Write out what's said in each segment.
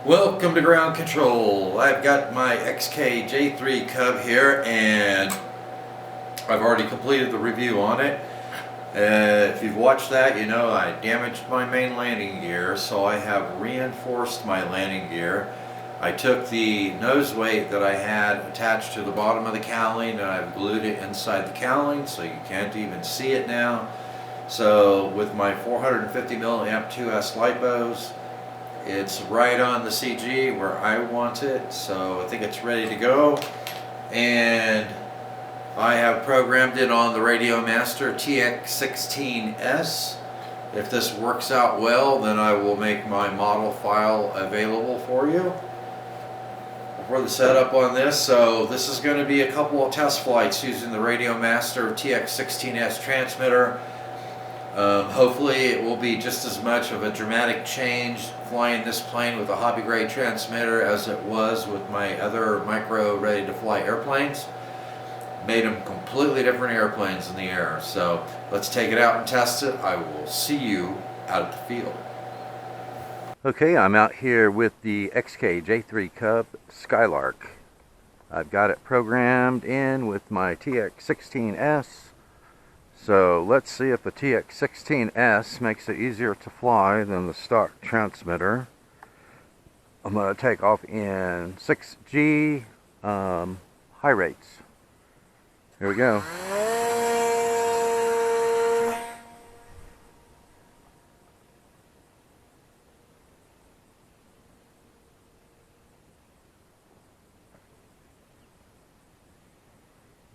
Welcome to Ground Control. I've got my XK J3 Cub here and I've already completed the review on it. If you've watched that, you know I damaged my main landing gear, so I have reinforced my landing gear. I took the nose weight that I had attached to the bottom of the cowling and I've glued it inside the cowling so you can't even see it now. So with my 450mm 2S lipos, it's right on the CG where I want it, so I think it's ready to go. And I have programmed it on the RadioMaster TX16S. If this works out well, then I will make my model file available for you for the setup on this. So this is going to be a couple of test flights using the RadioMaster TX16S Transmitter. Hopefully it will be just as much of a dramatic change flying this plane with a hobby grade transmitter as it was with my other micro ready to fly airplanes. Made them completely different airplanes in the air. So let's take it out and test it. I will see you out at the field. Okay, I'm out here with the XK J3 Cub Skylark. I've got it programmed in with my TX16S. So let's see if the TX16S makes it easier to fly than the stock transmitter. I'm going to take off in 6G high rates. Here we go.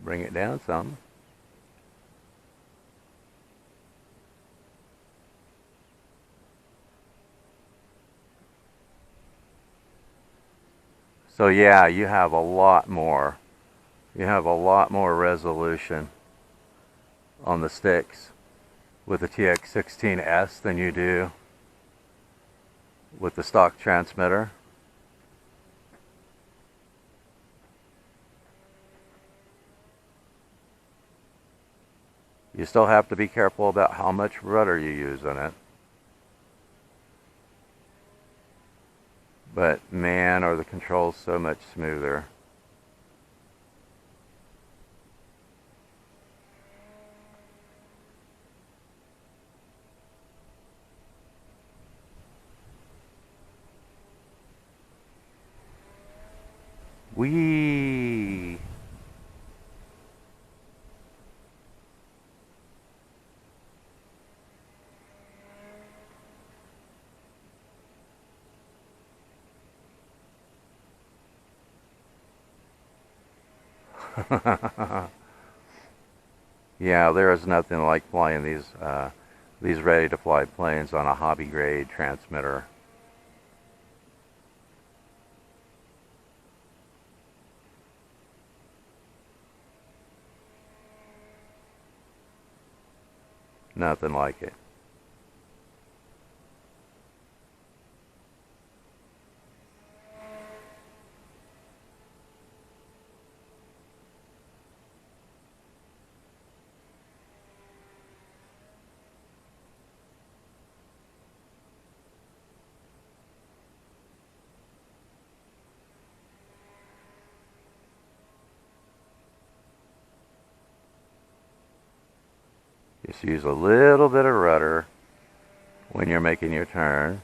Bring it down some. So yeah, you have a lot more resolution on the sticks with the TX16S than you do with the stock transmitter. You still have to be careful about how much rudder you use in it. But man, are the controls so much smoother. Whee! Yeah, there is nothing like flying these ready-to-fly planes on a hobby-grade transmitter. Nothing like it. Just use a little bit of rudder when you're making your turn,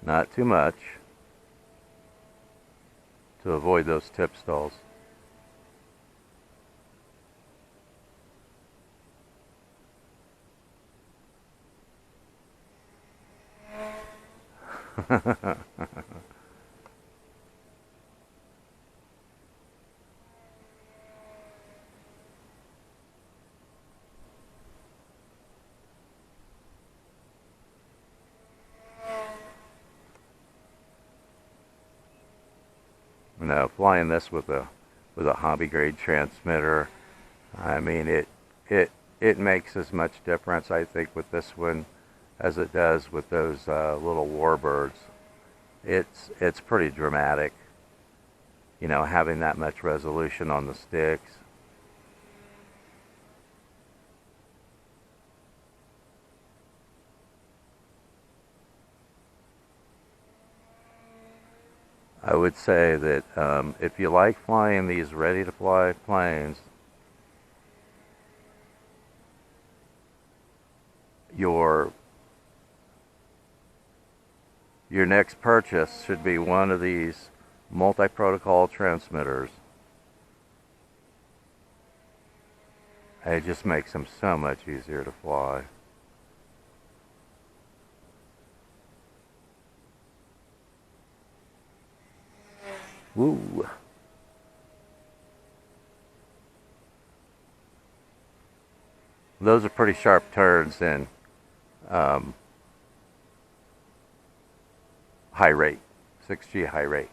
not too much, to avoid those tip stalls. Now, flying this with a hobby grade transmitter, I mean it makes as much difference, I think, with this one as it does with those little warbirds. It's pretty dramatic, you know, having that much resolution on the sticks. I would say that if you like flying these ready-to-fly planes, your next purchase should be one of these multi-protocol transmitters. It just makes them so much easier to fly. Woo! Those are pretty sharp turns in high rate, 6G high rate.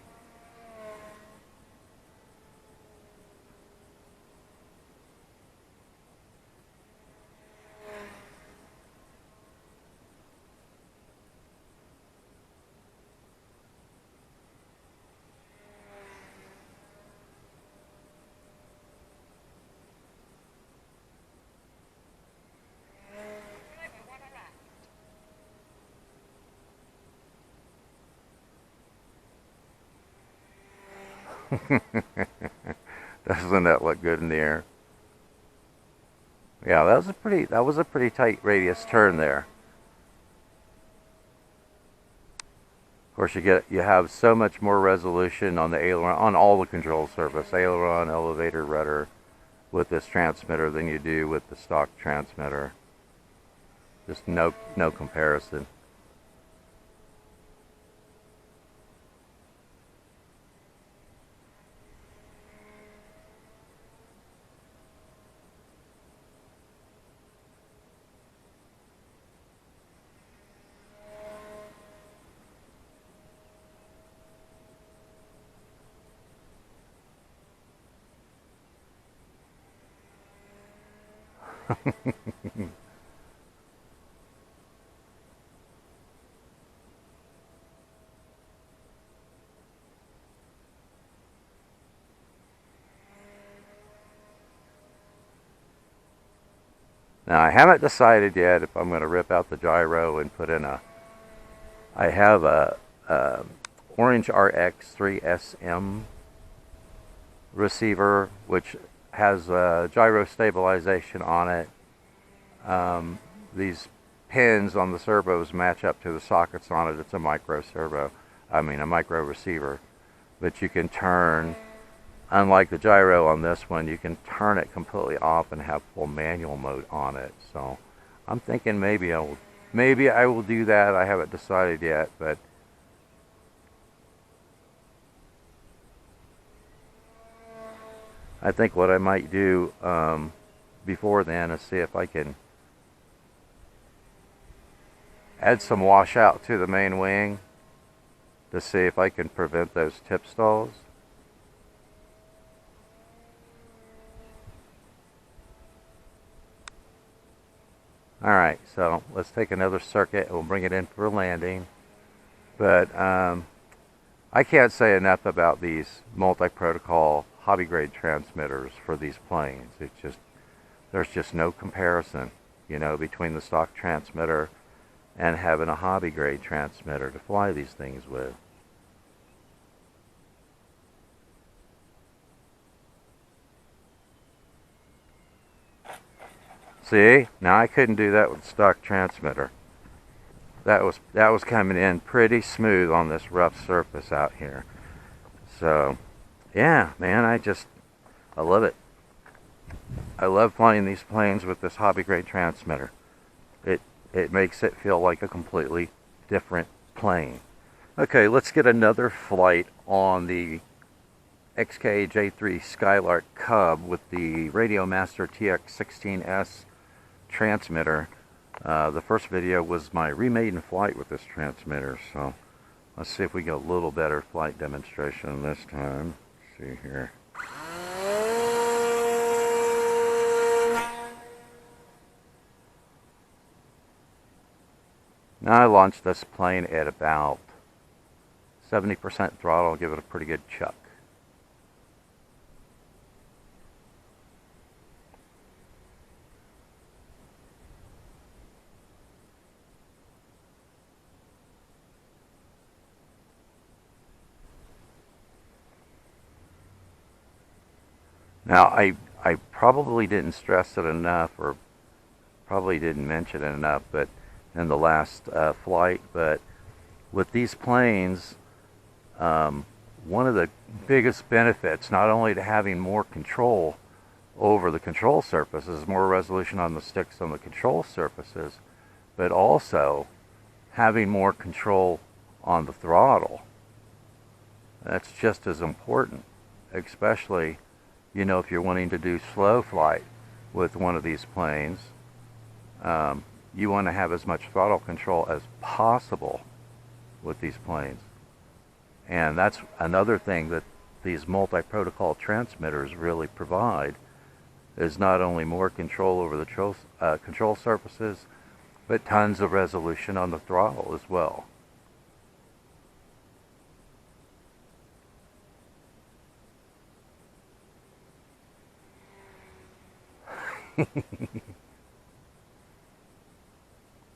Doesn't that look good in the air? Yeah, that was a pretty tight radius turn there. Of course, you have so much more resolution on the aileron, on all the control surface, aileron, elevator, rudder, with this transmitter than you do with the stock transmitter. Just no comparison. Now, I haven't decided yet if I'm going to rip out the gyro and put in I have a Orange RX 3SM receiver, which has gyro stabilization on it. These pins on the servos match up to the sockets on it. It's a micro servo, a micro receiver. But you can turn, unlike the gyro on this one, you can turn it completely off and have full manual mode on it. So I'm thinking maybe I will do that. I haven't decided yet, but I think what I might do before then is see if I can add some washout to the main wing to see if I can prevent those tip stalls. Alright, so let's take another circuit and we'll bring it in for a landing. But I can't say enough about these multi-protocol hobby grade transmitters for these planes. There's just no comparison, between the stock transmitter and having a hobby grade transmitter to fly these things with. See, now I couldn't do that with stock transmitter. That was coming in pretty smooth on this rough surface out here. So, yeah, man, I love it. I love flying these planes with this hobby grade transmitter. It makes it feel like a completely different plane. Okay, let's get another flight on the XK J3 Skylark Cub with the RadioMaster TX16S Transmitter. The first video was my Re-Maiden flight with this transmitter, so let's see if we get a little better flight demonstration this time. Let's see here. Now I launched this plane at about 70% throttle, give it a pretty good chuck. Now, I probably didn't stress it enough, or probably didn't mention it enough, but in the last flight, but with these planes, one of the biggest benefits, not only to having more control over the control surfaces, more resolution on the sticks on the control surfaces, but also having more control on the throttle. That's just as important, especially, you know, if you're wanting to do slow flight with one of these planes. You want to have as much throttle control as possible with these planes. And that's another thing that these multi-protocol transmitters really provide, is not only more control over the control surfaces, but tons of resolution on the throttle as well.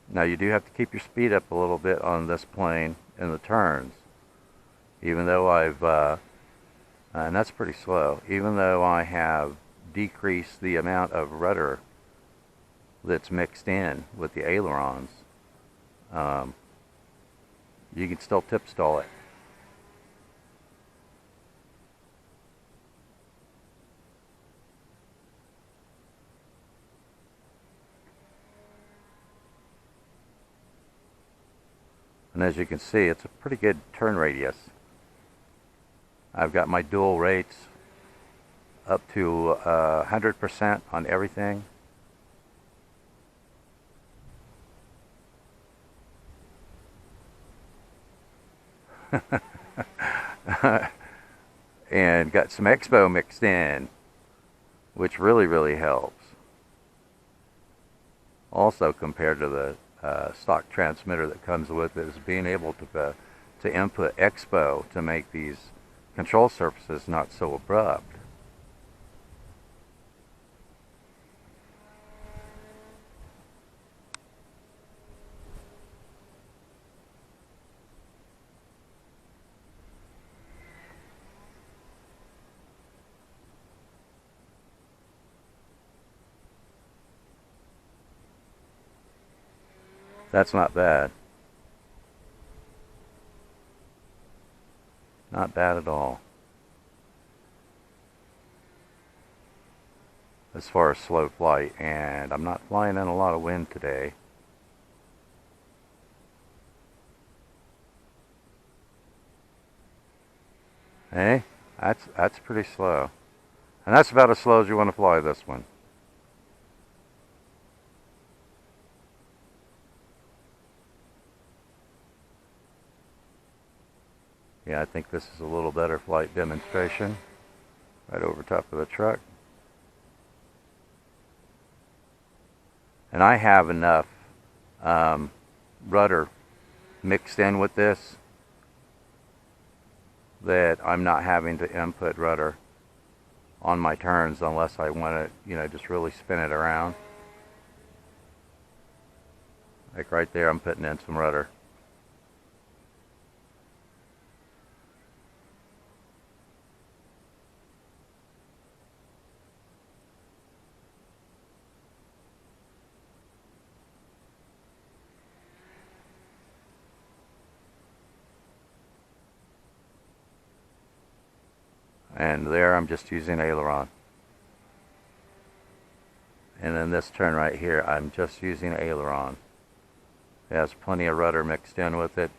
Now you do have to keep your speed up a little bit on this plane in the turns, even though and that's pretty slow, even though I have decreased the amount of rudder that's mixed in with the ailerons. You can still tip stall it. And as you can see, it's a pretty good turn radius. I've got my dual rates up to 100% on everything. And got some Expo mixed in, which really helps. Also, compared to the stock transmitter that comes with it, is being able to input Expo to make these control surfaces not so abrupt. That's not bad. Not bad at all. As far as slow flight, and I'm not flying in a lot of wind today. Hey, that's pretty slow. And that's about as slow as you want to fly this one. Yeah, I think this is a little better flight demonstration. Right over top of the truck. And I have enough rudder mixed in with this that I'm not having to input rudder on my turns unless I want to, you know, just really spin it around. Like right there, I'm putting in some rudder. And there I'm just using aileron. And in this turn right here, I'm just using aileron. It has plenty of rudder mixed in with it,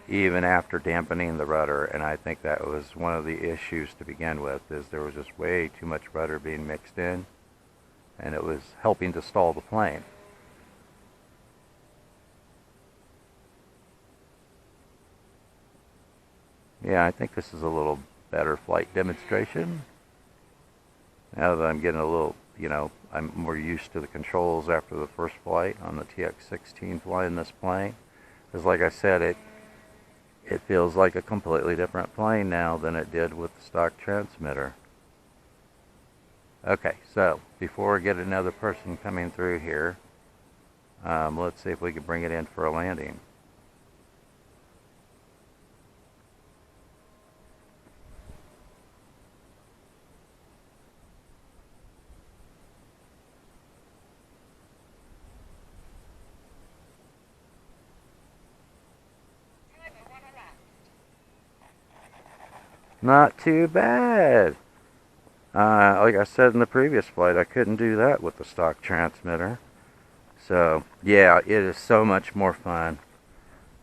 even after dampening the rudder. And I think that was one of the issues to begin with, is there was just way too much rudder being mixed in, and it was helping to stall the plane. Yeah, I think this is a little better flight demonstration. Now that I'm getting a little, you know, I'm more used to the controls after the first flight on the TX16 flying this plane. Because like I said, it feels like a completely different plane now than it did with the stock transmitter. Okay, so before we get another person coming through here, let's see if we can bring it in for a landing. Not too bad. Like I said in the previous flight, I couldn't do that with the stock transmitter. So, yeah, it is so much more fun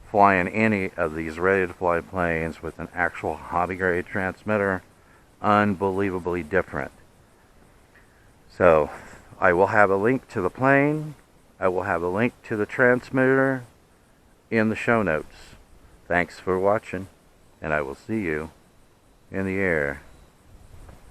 flying any of these ready-to-fly planes with an actual hobby-grade transmitter. Unbelievably different. So, I will have a link to the plane. I will have a link to the transmitter in the show notes. Thanks for watching, and I will see you in the air.